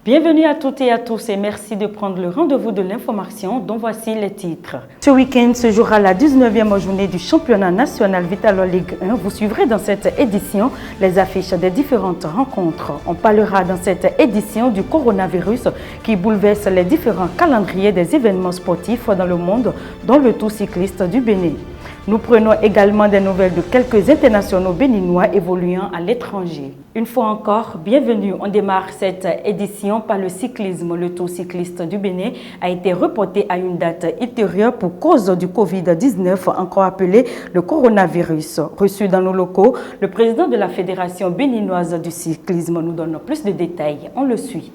Bienvenue à toutes et à tous et merci de prendre le rendez-vous de l'information dont voici les titres. Ce week-end se jouera la 19e journée du championnat national Vital'Or Ligue 1. Vous suivrez dans cette édition les affiches des différentes rencontres. On parlera dans cette édition du coronavirus qui bouleverse les différents calendriers des événements sportifs dans le monde, dont le Tour cycliste du Bénin. Nous prenons également des nouvelles de quelques internationaux béninois évoluant à l'étranger. Une fois encore, bienvenue. On démarre cette édition par le cyclisme. Le Tour cycliste du Bénin a été reporté à une date ultérieure pour cause du Covid-19, encore appelé le coronavirus. Reçu dans nos locaux, le président de la Fédération béninoise du cyclisme nous donne plus de détails. On le suit.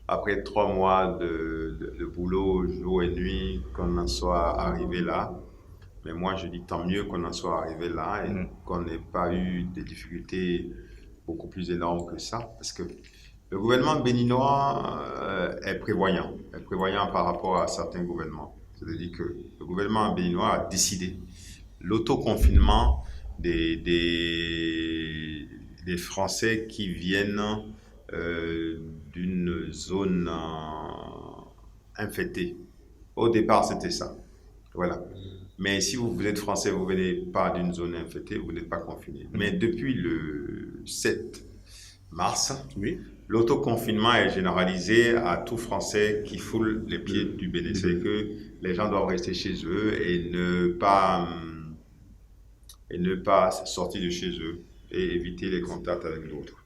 Après 3 mois de boulot, jour et nuit, qu'on en soit arrivé là. Mais moi, je dis tant mieux qu'on en soit arrivé là et qu'on n'ait pas eu des difficultés beaucoup plus énormes que ça. Parce que le gouvernement béninois est prévoyant par rapport à certains gouvernements. C'est-à-dire que le gouvernement béninois a décidé l'autoconfinement des Français qui viennent d'une zone infectée. Au départ, c'était ça. Voilà. Mais si vous êtes français, vous ne venez pas d'une zone infectée, vous n'êtes pas confiné. Mais depuis le 7 mars, l'autoconfinement est généralisé à tout Français qui foule les pieds du Bénin. C'est que les gens doivent rester chez eux et ne pas sortir de chez eux et éviter les contacts avec d'autres.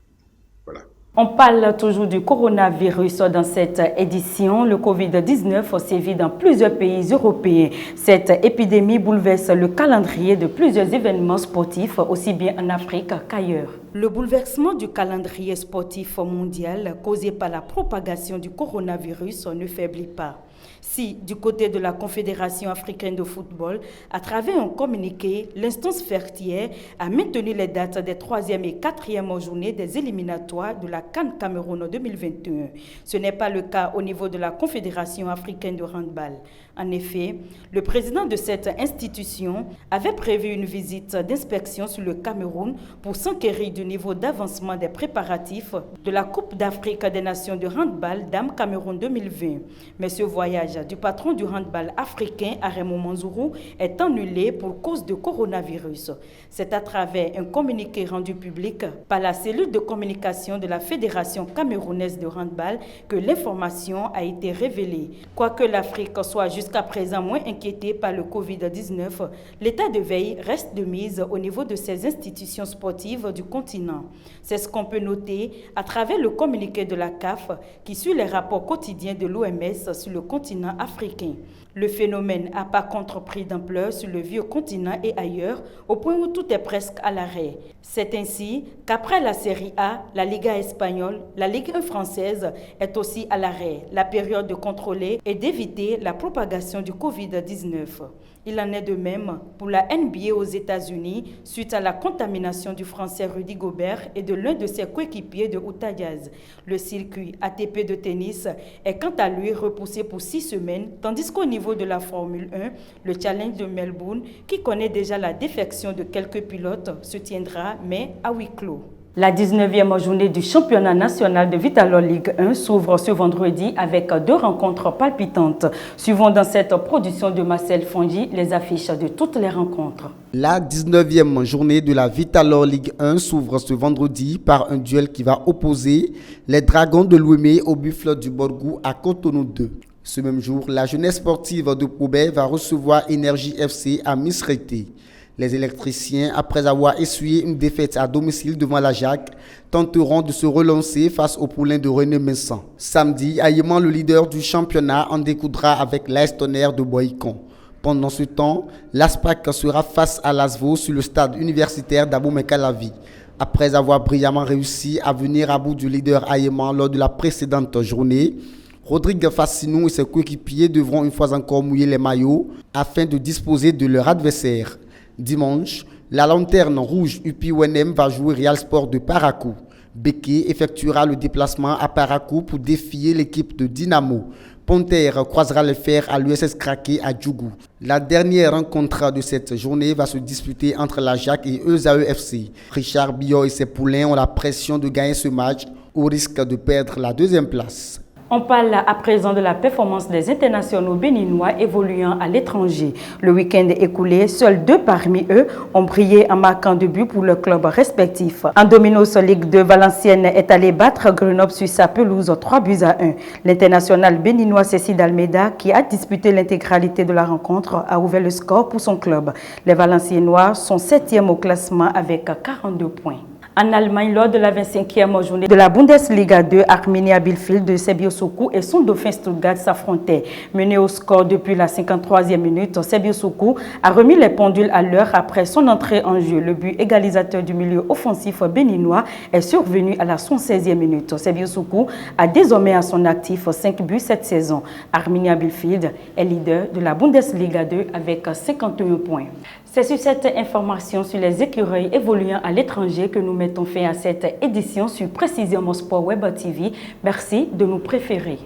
Voilà. On parle toujours du coronavirus dans cette édition. Le Covid-19 sévit dans plusieurs pays européens. Cette épidémie bouleverse le calendrier de plusieurs événements sportifs, aussi bien en Afrique qu'ailleurs. Le bouleversement du calendrier sportif mondial causé par la propagation du coronavirus ne faiblit pas. Si, du côté de la Confédération africaine de football, à travers un communiqué, l'instance fertière a maintenu les dates des 3e et 4e journées des éliminatoires de la CAN Cameroun 2021. Ce n'est pas le cas au niveau de la Confédération africaine de handball. En effet, le président de cette institution avait prévu une visite d'inspection sur le Cameroun pour s'enquérir du niveau d'avancement des préparatifs de la Coupe d'Afrique des Nations de handball Dames Cameroun 2020. Mais ce voyage du patron du handball africain, Aremo Manzourou, est annulé pour cause de coronavirus. C'est à travers un communiqué rendu public par la cellule de communication de la Fédération camerounaise de handball que l'information a été révélée. Quoique l'Afrique soit jusqu'à présent moins inquiétée par le Covid-19, l'état de veille reste de mise au niveau de ces institutions sportives du continent. C'est ce qu'on peut noter à travers le communiqué de la CAF qui suit les rapports quotidiens de l'OMS sur le continent africain. Le phénomène a par contre pris d'ampleur sur le vieux continent et ailleurs, au point où tout est presque à l'arrêt. C'est ainsi qu'après la Série A, la Liga espagnole, la Ligue 1 française est aussi à l'arrêt. La période de contrôler et d'éviter la propagation du Covid-19. Il en est de même pour la NBA aux États-Unis suite à la contamination du Français Rudy Gobert et de l'un de ses coéquipiers de Utah Jazz. Le circuit ATP de tennis est quant à lui repoussé pour 6 semaines, tandis qu'au niveau de la Formule 1, le Challenge de Melbourne, qui connaît déjà la défection de quelques pilotes, se tiendra, mais à huis clos. La 19e journée du championnat national de Vital'Or Ligue 1 s'ouvre ce vendredi avec 2 rencontres palpitantes. Suivons dans cette production de Marcel Fongi les affiches de toutes les rencontres. La 19e journée de la Vital'Or Ligue 1 s'ouvre ce vendredi par un duel qui va opposer les Dragons de Louémé au Buffle du Borgou à Cotonou 2. Ce même jour, la jeunesse sportive de Poubet va recevoir Énergie FC à Misrété. Les électriciens, après avoir essuyé une défaite à domicile devant la Jacques, tenteront de se relancer face au poulain de René Messan. Samedi, Aïeman, le leader du championnat, en découdra avec l'AS Tonnerre de Boïcon. Pendant ce temps, l'ASPAC sera face à l'ASVO sur le stade universitaire d'Abomey-Calavi. Après avoir brillamment réussi à venir à bout du leader Aïeman lors de la précédente journée, Rodrigue Fassinou et ses coéquipiers devront une fois encore mouiller les maillots afin de disposer de leur adversaire. Dimanche, la lanterne rouge UPI-WNM va jouer Real Sport de Parakou. Béké effectuera le déplacement à Parakou pour défier l'équipe de Dynamo. Ponter croisera les fers à l'USS Kraké à Djougou. La dernière rencontre de cette journée va se disputer entre la Jacques et ESAE-FC. Richard Billot et ses poulains ont la pression de gagner ce match au risque de perdre la 2e place. On parle à présent de la performance des internationaux béninois évoluant à l'étranger. Le week-end écoulé, seuls 2 parmi eux ont brillé en marquant 2 buts pour leurs clubs respectifs. En Dominos Ligue 2, Valenciennes est allé battre Grenoble sur sa pelouse 3-1. L'international béninois Cécile Almeida, qui a disputé l'intégralité de la rencontre, a ouvert le score pour son club. Les Valenciennois sont 7e au classement avec 42 points. En Allemagne, lors de la 25e journée de la Bundesliga 2, Arminia Bielefeld de Serbio Sokou et son dauphin Stuttgart s'affrontaient. Mené au score depuis la 53e minute, Serbio Sokou a remis les pendules à l'heure après son entrée en jeu. Le but égalisateur du milieu offensif béninois est survenu à la 76e minute. Serbio Sokou a désormais à son actif 5 buts cette saison. Arminia Bielefeld est leader de la Bundesliga 2 avec 51 points. C'est sur cette information sur les écureuils évoluant à l'étranger que nous mettons fin à cette édition sur Précision Sport Web TV. Merci de nous préférer.